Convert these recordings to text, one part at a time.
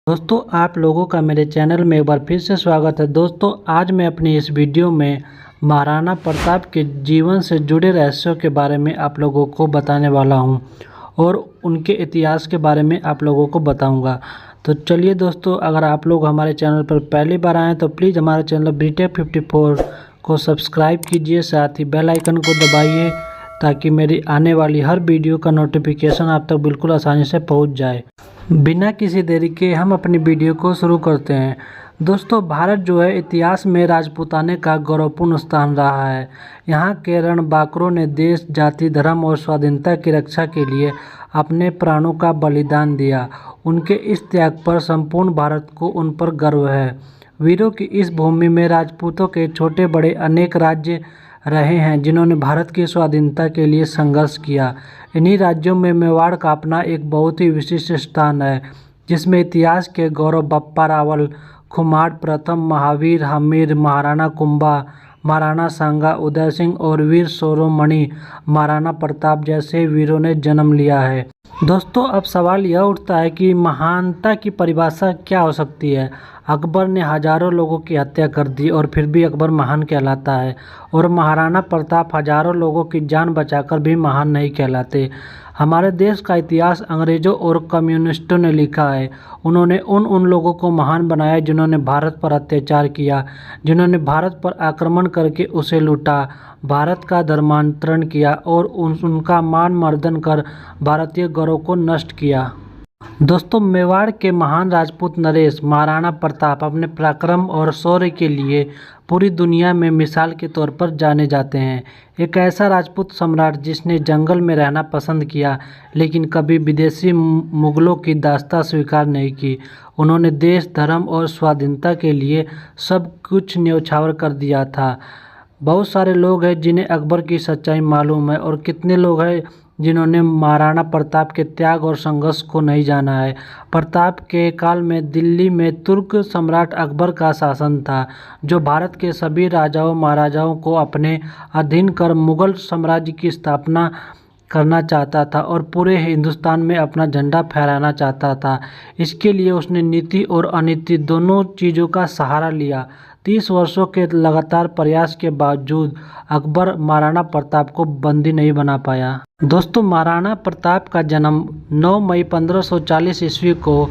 दोस्तों आप लोगों का मेरे चैनल में एक बार फिर से स्वागत है। दोस्तों आज मैं अपनी इस वीडियो में महाराणा प्रताप के जीवन से जुड़े रहस्यों के बारे में आप लोगों को बताने वाला हूं और उनके इतिहास के बारे में आप लोगों को बताऊंगा। तो चलिए दोस्तों, अगर आप लोग हमारे चैनल पर पहली बार आएँ तो प्लीज़ हमारे चैनल BTech 54 को सब्सक्राइब कीजिए, साथ ही बेल आइकन को दबाइए ताकि मेरी आने वाली हर वीडियो का नोटिफिकेशन आप तक बिल्कुल आसानी से पहुंच जाए। बिना किसी देरी के हम अपनी वीडियो को शुरू करते हैं। दोस्तों भारत जो है इतिहास में राजपूताने का गौरवपूर्ण स्थान रहा है। यहाँ के रणबांकुरों ने देश, जाति, धर्म और स्वाधीनता की रक्षा के लिए अपने प्राणों का बलिदान दिया। उनके इस त्याग पर संपूर्ण भारत को उन पर गर्व है। वीरों की इस भूमि में राजपूतों के छोटे बड़े अनेक राज्य रहे हैं जिन्होंने भारत की स्वाधीनता के लिए संघर्ष किया। इन्हीं राज्यों में मेवाड़ का अपना एक बहुत ही विशिष्ट स्थान है, जिसमें इतिहास के गौरव बप्पा रावल, खुमार प्रथम, महावीर हमीर, महाराणा कुंभा, महाराणा सांगा, उदय सिंह और वीर शिरोमणि महाराणा प्रताप जैसे वीरों ने जन्म लिया है। दोस्तों अब सवाल यह उठता है कि महानता की परिभाषा क्या हो सकती है। अकबर ने हजारों लोगों की हत्या कर दी और फिर भी अकबर महान कहलाता है, और महाराणा प्रताप हजारों लोगों की जान बचाकर भी महान नहीं कहलाते। हमारे देश का इतिहास अंग्रेजों और कम्युनिस्टों ने लिखा है। उन्होंने उन लोगों को महान बनाया जिन्होंने भारत पर अत्याचार किया, जिन्होंने भारत पर आक्रमण करके उसे लूटा, भारत का धर्मांतरण किया और उनका मान मर्दन कर भारतीय गौरव को नष्ट किया। दोस्तों मेवाड़ के महान राजपूत नरेश महाराणा प्रताप अपने पराक्रम और शौर्य के लिए पूरी दुनिया में मिसाल के तौर पर जाने जाते हैं। एक ऐसा राजपूत सम्राट जिसने जंगल में रहना पसंद किया लेकिन कभी विदेशी मुगलों की दास्तां स्वीकार नहीं की। उन्होंने देश, धर्म और स्वाधीनता के लिए सब कुछ न्यौछावर कर दिया था। बहुत सारे लोग हैं जिन्हें अकबर की सच्चाई मालूम है, और कितने लोग हैं जिन्होंने महाराणा प्रताप के त्याग और संघर्ष को नहीं जाना है। प्रताप के काल में दिल्ली में तुर्क सम्राट अकबर का शासन था, जो भारत के सभी राजाओं महाराजाओं को अपने अधीन कर मुगल साम्राज्य की स्थापना करना चाहता था और पूरे हिंदुस्तान में अपना झंडा फहराना चाहता था। इसके लिए उसने नीति और अनीति दोनों चीज़ों का सहारा लिया। 30 वर्षों के लगातार प्रयास के बावजूद अकबर महाराणा प्रताप को बंदी नहीं बना पाया। दोस्तों महाराणा प्रताप का जन्म 9 मई 1540 ईस्वी को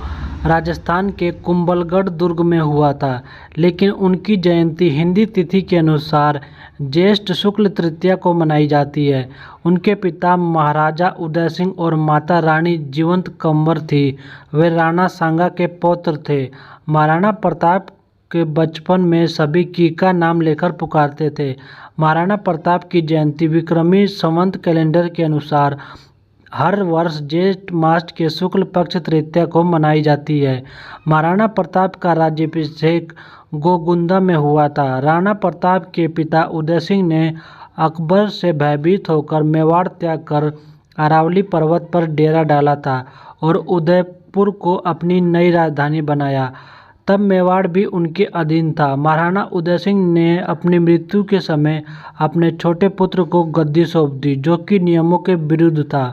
राजस्थान के कुंभलगढ़ दुर्ग में हुआ था, लेकिन उनकी जयंती हिंदी तिथि के अनुसार ज्येष्ठ शुक्ल तृतीया को मनाई जाती है। उनके पिता महाराजा उदय सिंह और माता रानी जीवंत कंवर थी। वे राणा सांगा के पौत्र थे। महाराणा प्रताप के बचपन में सभी कीका नाम लेकर पुकारते थे। महाराणा प्रताप की जयंती विक्रमी संवत कैलेंडर के अनुसार हर वर्ष ज्येष्ठ मास के शुक्ल पक्ष तृतीया को मनाई जाती है। महाराणा प्रताप का राज्याभिषेक गोगुंदा में हुआ था। राणा प्रताप के पिता उदय सिंह ने अकबर से भयभीत होकर मेवाड़ त्याग कर अरावली पर्वत पर डेरा डाला था और उदयपुर को अपनी नई राजधानी बनाया। तब मेवाड़ भी उनके अधीन था। महाराणा उदय सिंह ने अपनी मृत्यु के समय अपने छोटे पुत्र को गद्दी सौंप दी, जो कि नियमों के विरुद्ध था।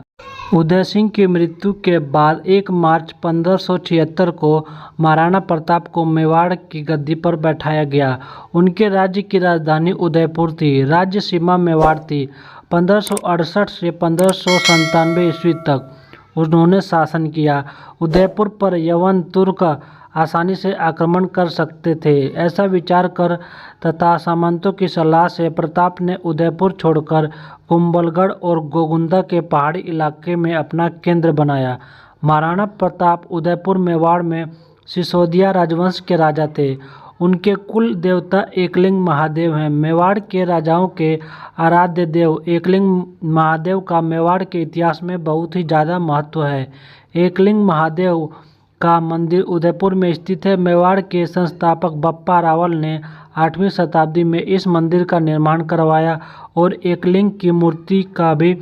उदय सिंह की मृत्यु के बाद 1 मार्च 1576 को महाराणा प्रताप को मेवाड़ की गद्दी पर बैठाया गया। उनके राज्य की राजधानी उदयपुर थी। राज्य सीमा मेवाड़ थी। 1568 से 1597 ईस्वी तक उन्होंने शासन किया। उदयपुर पर यवन तुर्क आसानी से आक्रमण कर सकते थे, ऐसा विचार कर तथा सामंतों की सलाह से प्रताप ने उदयपुर छोड़कर कुंभलगढ़ और गोगुंदा के पहाड़ी इलाके में अपना केंद्र बनाया। महाराणा प्रताप उदयपुर मेवाड़ में सिसोदिया राजवंश के राजा थे। उनके कुल देवता एकलिंग महादेव हैं। मेवाड़ के राजाओं के आराध्य देव एकलिंग महादेव का मेवाड़ के इतिहास में बहुत ही ज़्यादा महत्व है। एकलिंग महादेव का मंदिर उदयपुर में स्थित है। मेवाड़ के संस्थापक बप्पा रावल ने 8वीं शताब्दी में इस मंदिर का निर्माण करवाया और एकलिंग की मूर्ति का भी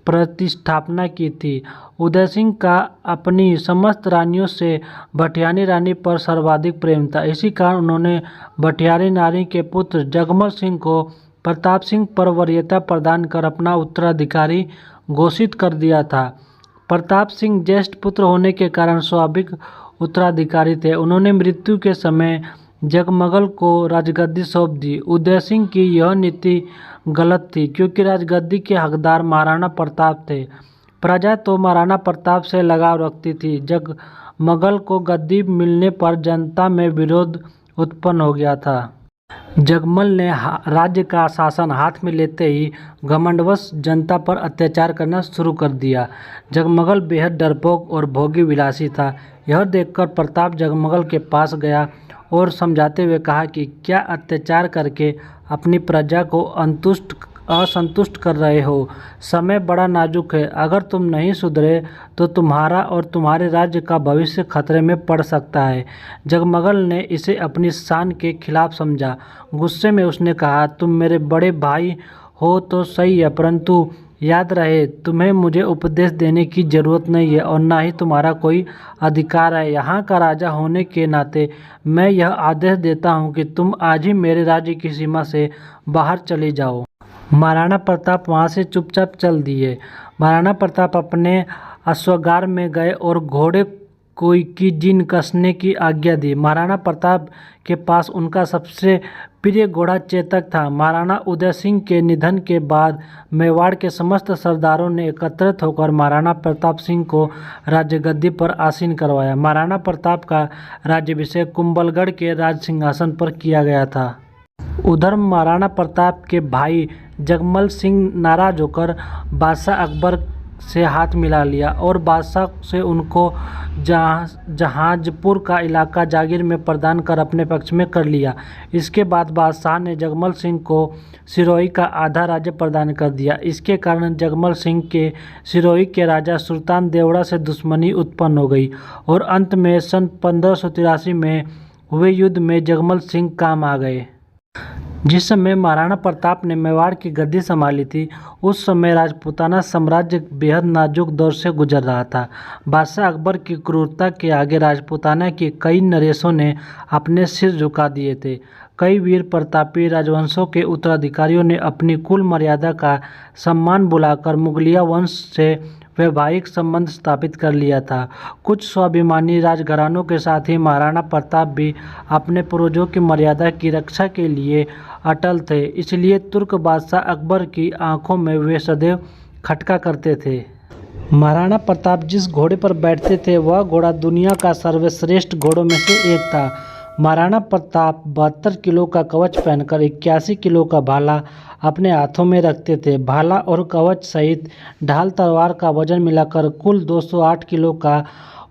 प्रतिष्ठापना की थी। उदय सिंह का अपनी समस्त रानियों से भटियानी रानी पर सर्वाधिक प्रेम था। इसी कारण उन्होंने भटियानी रानी के पुत्र जगमल सिंह को प्रताप सिंह पर वरीयता प्रदान कर अपना उत्तराधिकारी घोषित कर दिया था। प्रताप सिंह ज्येष्ठ पुत्र होने के कारण स्वाभाविक उत्तराधिकारी थे। उन्होंने मृत्यु के समय जगमगल को राजगद्दी सौंप दी। उदय सिंह की यह नीति गलत थी क्योंकि राजगद्दी के हकदार महाराणा प्रताप थे। प्रजा तो महाराणा प्रताप से लगाव रखती थी। जगमगल को गद्दी मिलने पर जनता में विरोध उत्पन्न हो गया था। जगमल ने राज्य का शासन हाथ में लेते ही घमंडवश जनता पर अत्याचार करना शुरू कर दिया। जगमगल बेहद डरपोक और भोगी विलासी था। यह देखकर प्रताप जगमगल के पास गया और समझाते हुए कहा कि क्या अत्याचार करके अपनी प्रजा को असंतुष्ट कर रहे हो। समय बड़ा नाजुक है, अगर तुम नहीं सुधरे तो तुम्हारा और तुम्हारे राज्य का भविष्य खतरे में पड़ सकता है। जगमगल ने इसे अपनी शान के खिलाफ समझा। गुस्से में उसने कहा, तुम मेरे बड़े भाई हो तो सही है, परंतु याद रहे तुम्हें मुझे उपदेश देने की जरूरत नहीं है और ना ही तुम्हारा कोई अधिकार है। यहाँ का राजा होने के नाते मैं यह आदेश देता हूँ कि तुम आज ही मेरे राज्य की सीमा से बाहर चले जाओ। महाराणा प्रताप वहाँ से चुपचाप चल दिए। महाराणा प्रताप अपने अश्वागार में गए और घोड़े कोई की जीन कसने की आज्ञा दी। महाराणा प्रताप के पास उनका सबसे प्रिय घोड़ा चेतक था। महाराणा उदय सिंह के निधन के बाद मेवाड़ के समस्त सरदारों ने एकत्रित होकर महाराणा प्रताप सिंह को राज्यगद्दी पर आसीन करवाया। महाराणा प्रताप का राज्याभिषेक कुंभलगढ़ के राज सिंहासन पर किया गया था। उधर महाराणा प्रताप के भाई जगमल सिंह नाराज होकर बादशाह अकबर से हाथ मिला लिया और बादशाह से उनको जहांजपुर का इलाका जागीर में प्रदान कर अपने पक्ष में कर लिया। इसके बाद बादशाह ने जगमल सिंह को सिरोही का आधा राज्य प्रदान कर दिया। इसके कारण जगमल सिंह के सिरोही के राजा सुल्तान देवड़ा से दुश्मनी उत्पन्न हो गई और अंत में सन 1583 में हुए युद्ध में जगमल सिंह काम आ गए। जिस समय महाराणा प्रताप ने मेवाड़ की गद्दी संभाली थी, उस समय राजपूताना साम्राज्य बेहद नाजुक दौर से गुजर रहा था। बादशाह अकबर की क्रूरता के आगे राजपूताना के कई नरेशों ने अपने सिर झुका दिए थे। कई वीर प्रतापी राजवंशों के उत्तराधिकारियों ने अपनी कुल मर्यादा का सम्मान बुलाकर मुगलिया वंश से वैवाहिक संबंध स्थापित कर लिया था। कुछ स्वाभिमानी राजघरानों के साथ ही महाराणा प्रताप भी अपने पूर्वजों की मर्यादा की रक्षा के लिए अटल थे। इसलिए तुर्क बादशाह अकबर की आंखों में वे सदैव खटका करते थे। महाराणा प्रताप जिस घोड़े पर बैठते थे वह घोड़ा दुनिया का सर्वश्रेष्ठ घोड़ों में से एक था। महाराणा प्रताप 72 किलो का कवच पहनकर 81 किलो का भाला अपने हाथों में रखते थे। भाला और कवच सहित ढाल तलवार का वजन मिलाकर कुल 208 किलो का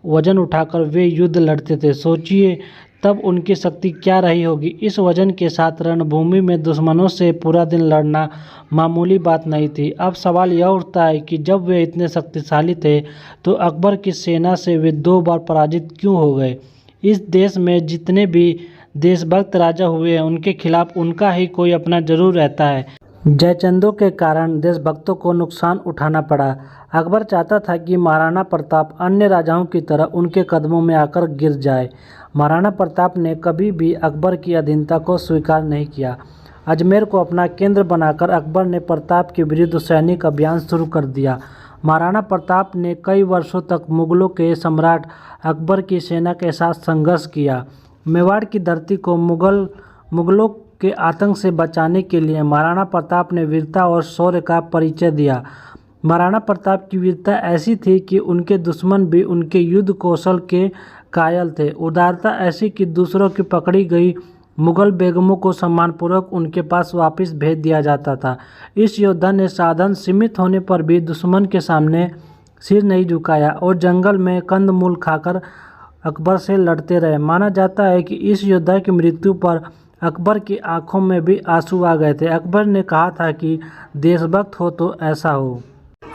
वजन उठाकर वे युद्ध लड़ते थे। सोचिए तब उनकी शक्ति क्या रही होगी। इस वजन के साथ रणभूमि में दुश्मनों से पूरा दिन लड़ना मामूली बात नहीं थी। अब सवाल यह उठता है कि जब वे इतने शक्तिशाली थे तो अकबर की सेना से वे 2 बार पराजित क्यों हो गए। इस देश में जितने भी देशभक्त राजा हुए हैं उनके खिलाफ उनका ही कोई अपना जरूर रहता है। जयचंदों के कारण देशभक्तों को नुकसान उठाना पड़ा। अकबर चाहता था कि महाराणा प्रताप अन्य राजाओं की तरह उनके कदमों में आकर गिर जाए। महाराणा प्रताप ने कभी भी अकबर की अधीनता को स्वीकार नहीं किया। अजमेर को अपना केंद्र बनाकर अकबर ने प्रताप के विरुद्ध सैनिक अभियान शुरू कर दिया। महाराणा प्रताप ने कई वर्षों तक मुगलों के सम्राट अकबर की सेना के साथ संघर्ष किया। मेवाड़ की धरती को मुगलों के आतंक से बचाने के लिए महाराणा प्रताप ने वीरता और शौर्य का परिचय दिया। महाराणा प्रताप की वीरता ऐसी थी कि उनके दुश्मन भी उनके युद्ध कौशल के कायल थे। उदारता ऐसी कि दूसरों की पकड़ी गई मुगल बेगमों को सम्मानपूर्वक उनके पास वापस भेज दिया जाता था। इस योद्धा ने साधन सीमित होने पर भी दुश्मन के सामने सिर नहीं झुकाया और जंगल में कंदमूल खाकर अकबर से लड़ते रहे। माना जाता है कि इस योद्धा की मृत्यु पर अकबर की आंखों में भी आंसू आ गए थे। अकबर ने कहा था कि देशभक्त हो तो ऐसा हो।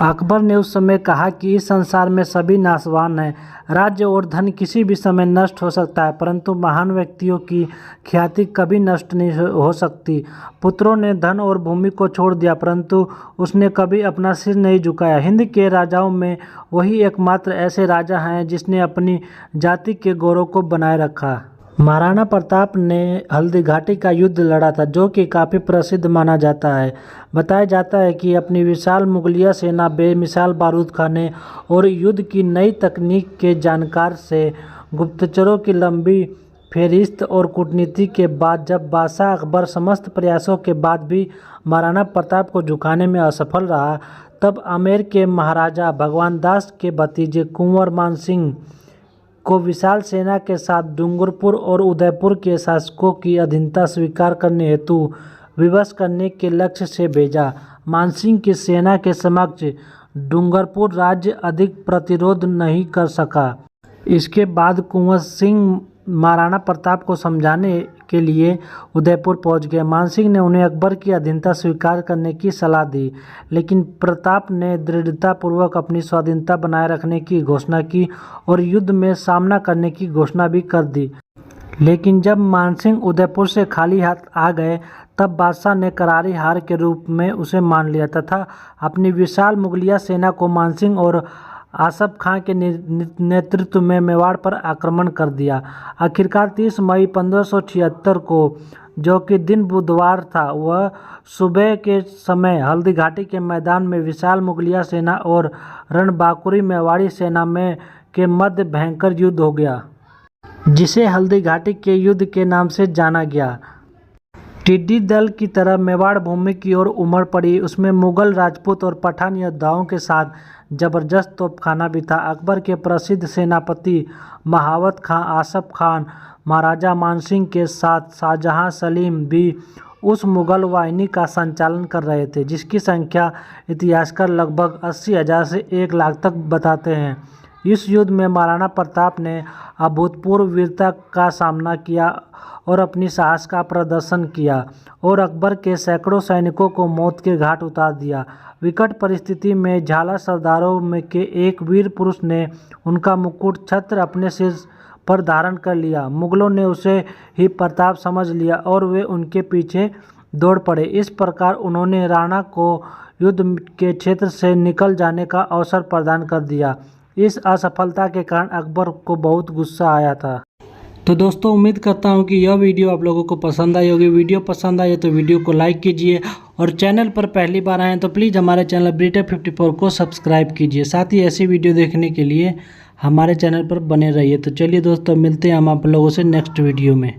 अकबर ने उस समय कहा कि इस संसार में सभी नाशवान हैं। राज्य और धन किसी भी समय नष्ट हो सकता है, परंतु महान व्यक्तियों की ख्याति कभी नष्ट नहीं हो सकती। पुत्रों ने धन और भूमि को छोड़ दिया, परंतु उसने कभी अपना सिर नहीं झुकाया। हिंद के राजाओं में वही एकमात्र ऐसे राजा हैं जिसने अपनी जाति के गौरव को बनाए रखा। महाराणा प्रताप ने हल्दी घाटी का युद्ध लड़ा था, जो कि काफ़ी प्रसिद्ध माना जाता है। बताया जाता है कि अपनी विशाल मुगलिया सेना, बेमिसाल बारूद खाने और युद्ध की नई तकनीक के जानकार से गुप्तचरों की लंबी फेरिस्त और कूटनीति के बाद जब बादशाह अकबर समस्त प्रयासों के बाद भी महाराणा प्रताप को झुकाने में असफल रहा, तब आमेर के महाराजा भगवान दास के भतीजे कुंवर मान सिंह को विशाल सेना के साथ डूंगरपुर और उदयपुर के शासकों की अधीनता स्वीकार करने हेतु विवश करने के लक्ष्य से भेजा। मानसिंह की सेना के समक्ष डूंगरपुर राज्य अधिक प्रतिरोध नहीं कर सका। इसके बाद कुंवर सिंह महाराणा प्रताप को समझाने के लिए उदयपुर पहुंच गए। मानसिंह ने उन्हें अकबर की अधीनता स्वीकार करने की सलाह दी, लेकिन प्रताप ने दृढ़तापूर्वक अपनी स्वाधीनता बनाए रखने की घोषणा की और युद्ध में सामना करने की घोषणा भी कर दी। लेकिन जब मानसिंह उदयपुर से खाली हाथ आ गए, तब बादशाह ने करारी हार के रूप में उसे मान लिया तथा अपनी विशाल मुगलिया सेना को मानसिंह और आसफ खां के नेतृत्व में मेवाड़ पर आक्रमण कर दिया। आखिरकार 30 मई 1576 को, जो कि दिन बुधवार था, वह सुबह के समय हल्दी घाटी के मैदान में विशाल मुगलिया सेना और रणबांकुरी मेवाड़ी सेना में के मध्य भयंकर युद्ध हो गया, जिसे हल्दी घाटी के युद्ध के नाम से जाना गया। टिड्डी दल की तरह मेवाड़ भूमि की ओर उमड़ पड़ी। उसमें मुगल, राजपूत और पठान योद्धाओं के साथ जबरदस्त तोपखाना भी था। अकबर के प्रसिद्ध सेनापति महावत खां, आसफ खान, महाराजा मानसिंह के साथ शाहजहां सलीम भी उस मुगल वाहिनी का संचालन कर रहे थे, जिसकी संख्या इतिहासकार लगभग 80,000 से 1 लाख तक बताते हैं। इस युद्ध में महाराणा प्रताप ने अभूतपूर्व वीरता का सामना किया और अपनी साहस का प्रदर्शन किया और अकबर के सैकड़ों सैनिकों को मौत के घाट उतार दिया। विकट परिस्थिति में झाला सरदारों में के एक वीर पुरुष ने उनका मुकुट छत्र अपने सिर पर धारण कर लिया। मुगलों ने उसे ही प्रताप समझ लिया और वे उनके पीछे दौड़ पड़े। इस प्रकार उन्होंने राणा को युद्ध के क्षेत्र से निकल जाने का अवसर प्रदान कर दिया। इस असफलता के कारण अकबर को बहुत गुस्सा आया था। तो दोस्तों, उम्मीद करता हूं कि यह वीडियो आप लोगों को पसंद आई होगी। वीडियो पसंद आई तो वीडियो को लाइक कीजिए और चैनल पर पहली बार आए तो प्लीज़ हमारे चैनल ब्रिटेन 54 को सब्सक्राइब कीजिए। साथ ही ऐसी वीडियो देखने के लिए हमारे चैनल पर बने रहिए। तो चलिए दोस्तों, मिलते हैं हम आप लोगों से नेक्स्ट वीडियो में।